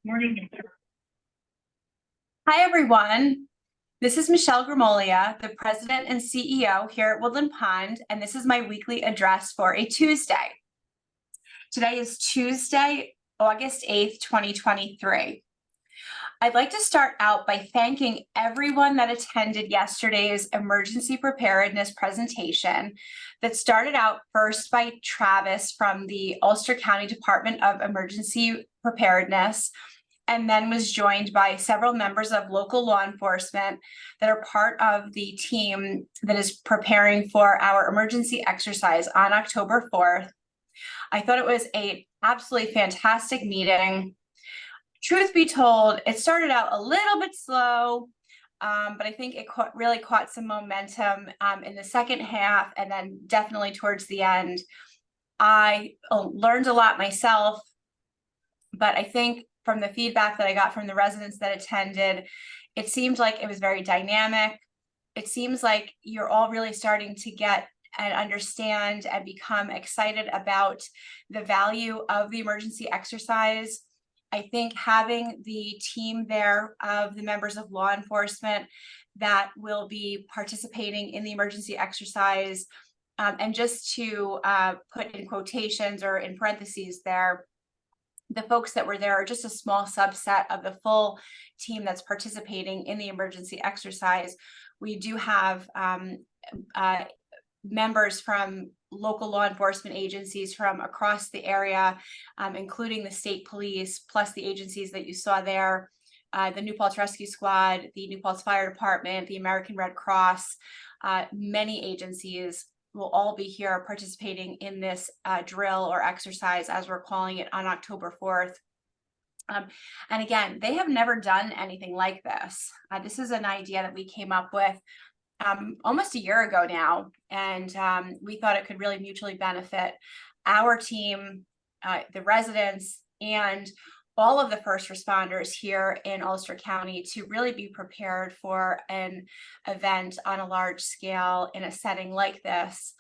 Morning. Hi, everyone. This is Michelle Gramoglia, the President and CEO here at Woodland Pond, and this is my weekly address for a Tuesday. Today is Tuesday, August 8th, 2023. I'd like to start out by thanking everyone that attended yesterday's emergency preparedness presentation that started out first by Travis from the Ulster County Department of Emergency Preparedness, and then was joined by several members of local law enforcement that are part of the team that is preparing for our emergency exercise on October 4th. I thought it was an absolutely fantastic meeting. Truth be told, it started out a little bit slow, but I think it really caught some momentum in the second half, and then definitely towards the end. I learned a lot myself, but I think from the feedback that I got from the residents that attended, it seemed like it was very dynamic. It seems like you're all really starting to get and understand and become excited about the value of the emergency exercise. I think having the team there of the members of law enforcement that will be participating in the emergency exercise, and just to put in quotations or in parentheses there, the folks that were there are just a small subset of the full team that's participating in the emergency exercise. We do have members from local law enforcement agencies from across the area, including the state police, plus the agencies that you saw there, the New Paltz Rescue Squad, the New Paltz Fire Department, the American Red Cross. Many agencies will all be here participating in this drill or exercise, as we're calling it, on October 4th. And again, they have never done anything like this. This is an idea that we came up with almost a year ago now, and we thought it could really mutually benefit our team, the residents, and all of the first responders here in Ulster County to really be prepared for an event on a large scale in a setting like this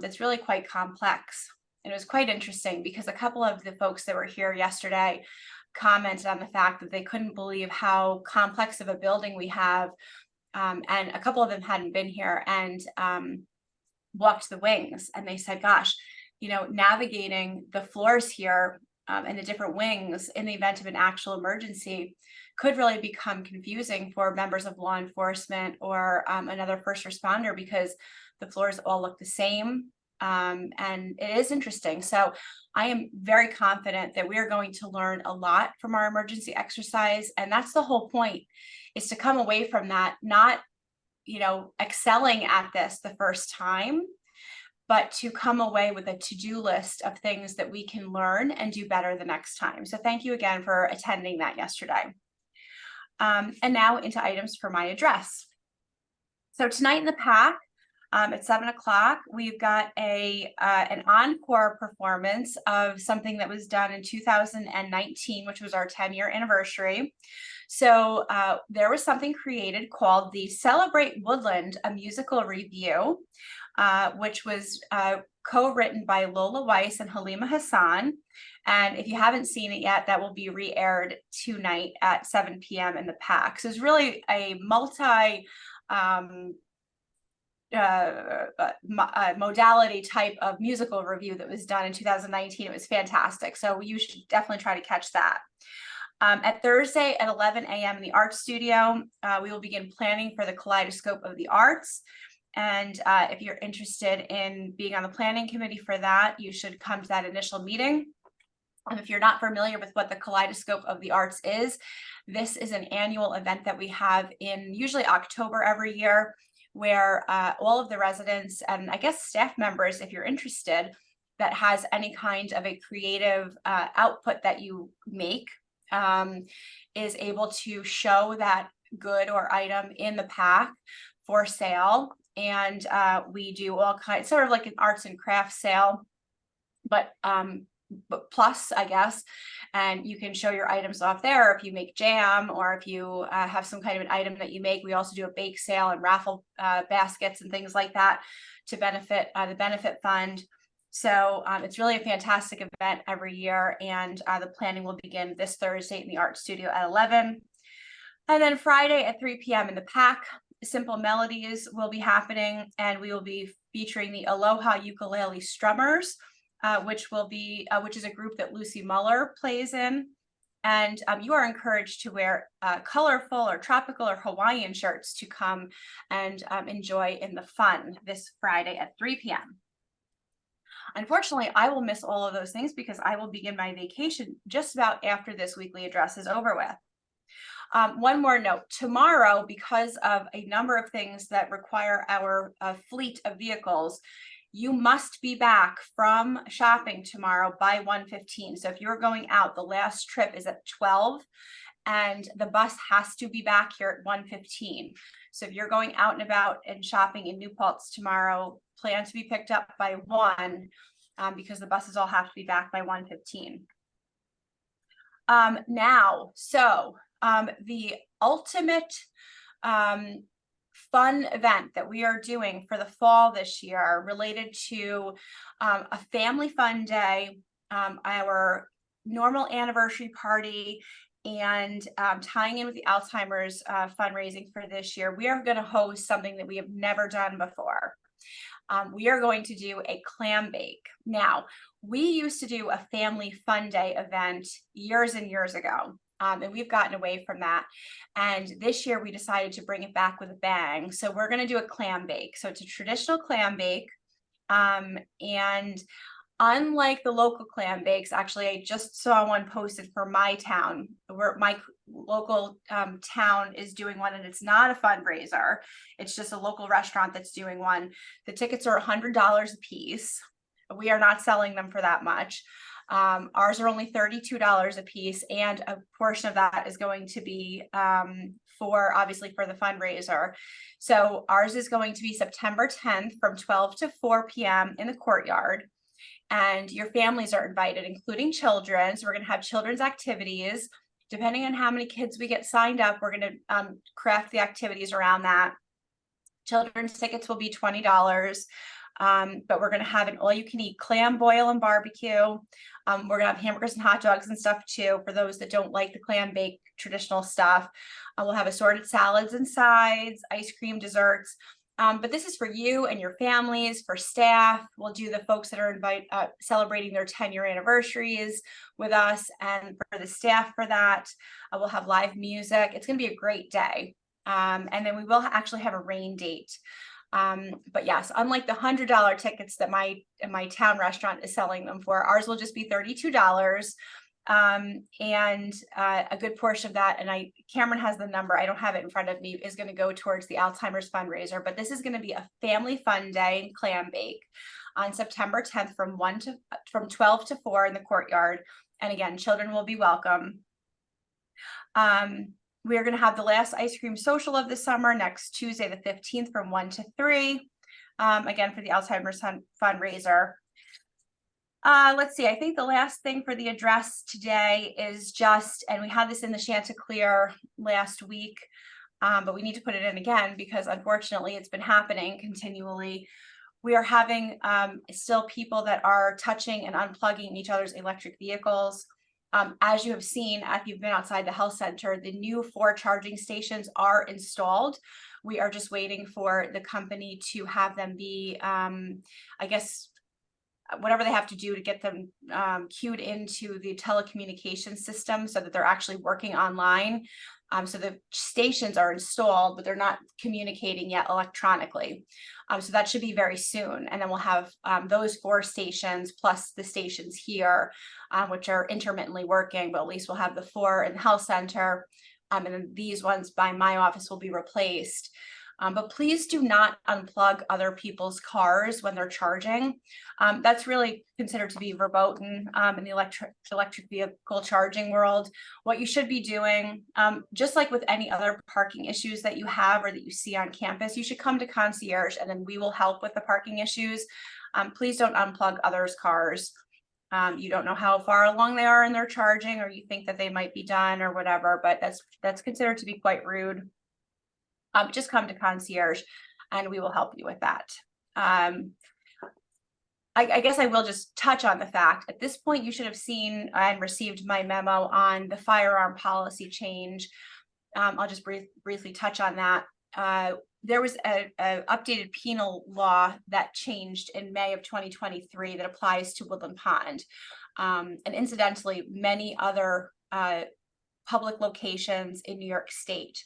that's really quite complex. And it was quite interesting because a couple of the folks that were here yesterday commented on the fact that they couldn't believe how complex of a building we have. And a couple of them hadn't been here and walked the wings, and they said, gosh, navigating the floors here and the different wings in the event of an actual emergency could really become confusing for members of law enforcement or another first responder, because the floors all look the same. And it is interesting. So I am very confident that we are going to learn a lot from our emergency exercise. And that's the whole point, is to come away from that, not, excelling at this the first time, but to come away with a to-do list of things that we can learn and do better the next time. So thank you again for attending that yesterday. And now into items for my address. So tonight in the PAC, at 7 o'clock, we've got an encore performance of something that was done in 2019, which was our 10-year anniversary. So there was something created called the Celebrate Woodland, a musical review, which was co-written by Lola Weiss and Halima Hassan. And if you haven't seen it yet, that will be re-aired tonight at 7 p.m. in the PAC. So it's really a modality type of musical review that was done in 2019. It was fantastic. So you should definitely try to catch that. At Thursday at 11 a.m. in the Art Studio, we will begin planning for the Kaleidoscope of the Arts. And if you're interested in being on the planning committee for that, you should come to that initial meeting. And if you're not familiar with what the Kaleidoscope of the Arts is, this is an annual event that we have in usually October every year, where all of the residents and I guess staff members, if you're interested, that has any kind of a creative output that you make, is able to show that good or item in the PAC for sale. And we do all kinds, sort of like an arts and crafts sale, but plus, I guess, and you can show your items off there if you make jam, or if you have some kind of an item that you make. We also do a bake sale and raffle baskets and things like that to benefit the benefit fund. So it's really a fantastic event every year, and the planning will begin this Thursday in the art studio at 11. And then Friday at 3 p.m. in the Pack, Simple Melodies will be happening, and we will be featuring the Aloha Ukulele Strummers, which is a group that Lucy Muller plays in. And you are encouraged to wear colorful or tropical or Hawaiian shirts to come and enjoy in the fun this Friday at 3 p.m. Unfortunately, I will miss all of those things because I will begin my vacation just about after this weekly address is over with. One more note, tomorrow, because of a number of things that require our fleet of vehicles, you must be back from shopping tomorrow by 1:15. So if you're going out, the last trip is at 12 and the bus has to be back here at 1:15. So if you're going out and about and shopping in New Paltz tomorrow, plan to be picked up by 1 because the buses all have to be back by 1:15. The ultimate fun event that we are doing for the fall this year related to a family fun day, our normal anniversary party, and tying in with the Alzheimer's fundraising for this year, we are going to host something that we have never done before. We are going to do a clam bake. Now, we used to do a family fun day event years and years ago. And we've gotten away from that. And this year we decided to bring it back with a bang. So we're going to do a clam bake. So it's a traditional clam bake. And unlike the local clam bakes, actually, I just saw one posted for my town, where my local town is doing one, and it's not a fundraiser. It's just a local restaurant that's doing one. The tickets are $100 a piece. We are not selling them for that much. Ours are only $32 a piece, and a portion of that is going to be obviously for the fundraiser. So ours is going to be September 10th from 12 to 4 p.m. in the courtyard. And your families are invited, including children. So we're going to have children's activities. Depending on how many kids we get signed up, we're going to craft the activities around that. Children's tickets will be $20. But we're going to have an all-you-can-eat clam boil and barbecue. We're going to have hamburgers and hot dogs and stuff too for those that don't like the clam bake traditional stuff. We'll have assorted salads and sides, ice cream, desserts. But this is for you and your families, for staff. We'll do the folks that are celebrating their 10-year anniversaries with us, and for the staff for that. We'll have live music. It's going to be a great day. And then we will actually have a rain date. But yes, unlike the $100 tickets that my town restaurant is selling them for, ours will just be $32. And a good portion of that, and Cameron has the number, I don't have it in front of me, is going to go towards the Alzheimer's fundraiser. But this is going to be a family fun day and clam bake on September 10th from 12 to 4 in the courtyard. And again, children will be welcome. We are going to have the last ice cream social of the summer next Tuesday, the 15th from 1 to 3, again, for the Alzheimer's fundraiser. Let's see, I think the last thing for the address today is and we had this in the Chanticleer last week, but we need to put it in again because unfortunately it's been happening continually. We are having still people that are touching and unplugging each other's electric vehicles. As you have seen, if you've been outside the health center, the new 4 charging stations are installed. We are just waiting for the company to have them be, I guess, whatever they have to do to get them queued into the telecommunications system so that they're actually working online. So the stations are installed, but they're not communicating yet electronically. So that should be very soon. And then we'll have those 4 stations plus the stations here, which are intermittently working, but at least we'll have the 4 in the health center. And then these ones by my office will be replaced. But please do not unplug other people's cars when they're charging. That's really considered to be verboten in the electric vehicle charging world. What you should be doing, just like with any other parking issues that you have or that you see on campus, you should come to concierge and then we will help with the parking issues. Please don't unplug others' cars. You don't know how far along they are in their charging, or you think that they might be done or whatever, but that's considered to be quite rude. Just come to concierge and we will help you with that. I guess I will just touch on the fact, at this point, you should have seen and received my memo on the firearm policy change. I'll just briefly touch on that. There was a updated penal law that changed in May of 2023 that applies to Woodland Pond. And incidentally, many other public locations in New York State.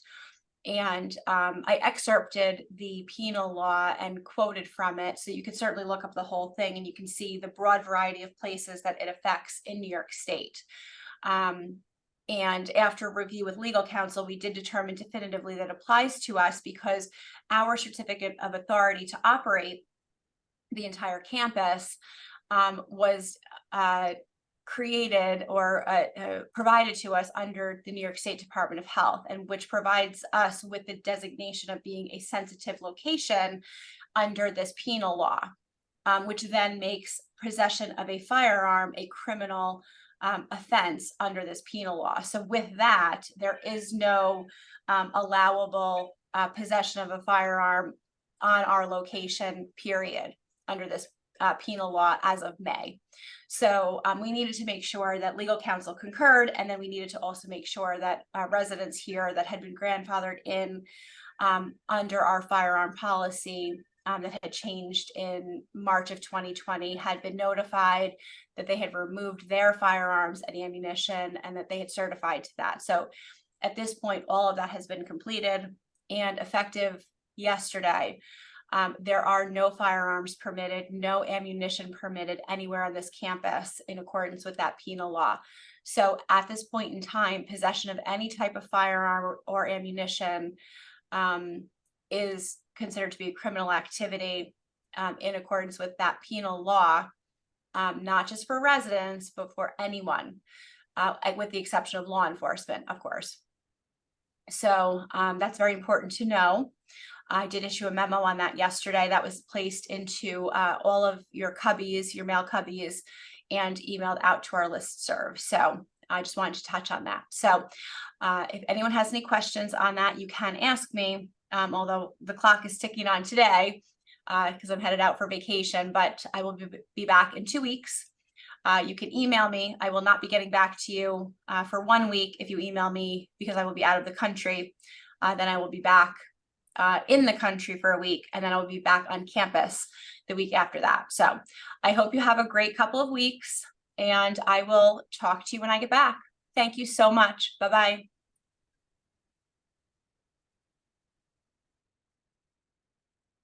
And I excerpted the penal law and quoted from it. So you can certainly look up the whole thing and you can see the broad variety of places that it affects in New York State. And after review with legal counsel, we did determine definitively that applies to us because our certificate of authority to operate the entire campus was created or provided to us under the New York State Department of Health, and which provides us with the designation of being a sensitive location under this penal law, which then makes possession of a firearm a criminal offense under this penal law. So with that, there is no allowable possession of a firearm on our location, period, under this penal law as of May. So we needed to make sure that legal counsel concurred, and then we needed to also make sure that residents here that had been grandfathered in under our firearm policy that had changed in March of 2020 had been notified that they had removed their firearms and ammunition and that they had certified to that. So at this point, all of that has been completed, and effective yesterday, there are no firearms permitted, no ammunition permitted anywhere on this campus in accordance with that penal law. So at this point in time, possession of any type of firearm or ammunition is considered to be a criminal activity in accordance with that penal law, not just for residents, but for anyone, with the exception of law enforcement, of course. So that's very important to know. I did issue a memo on that yesterday that was placed into all of your cubbies, your mail cubbies, and emailed out to our listserv. So I just wanted to touch on that. So if anyone has any questions on that, you can ask me, although the clock is ticking on today because I'm headed out for vacation, but I will be back in 2 weeks. You can email me. I will not be getting back to you for 1 week if you email me because I will be out of the country. Then I will be back in the country for a week, and then I'll be back on campus the week after that. So I hope you have a great couple of weeks, and I will talk to you when I get back. Thank you so much. Bye-bye.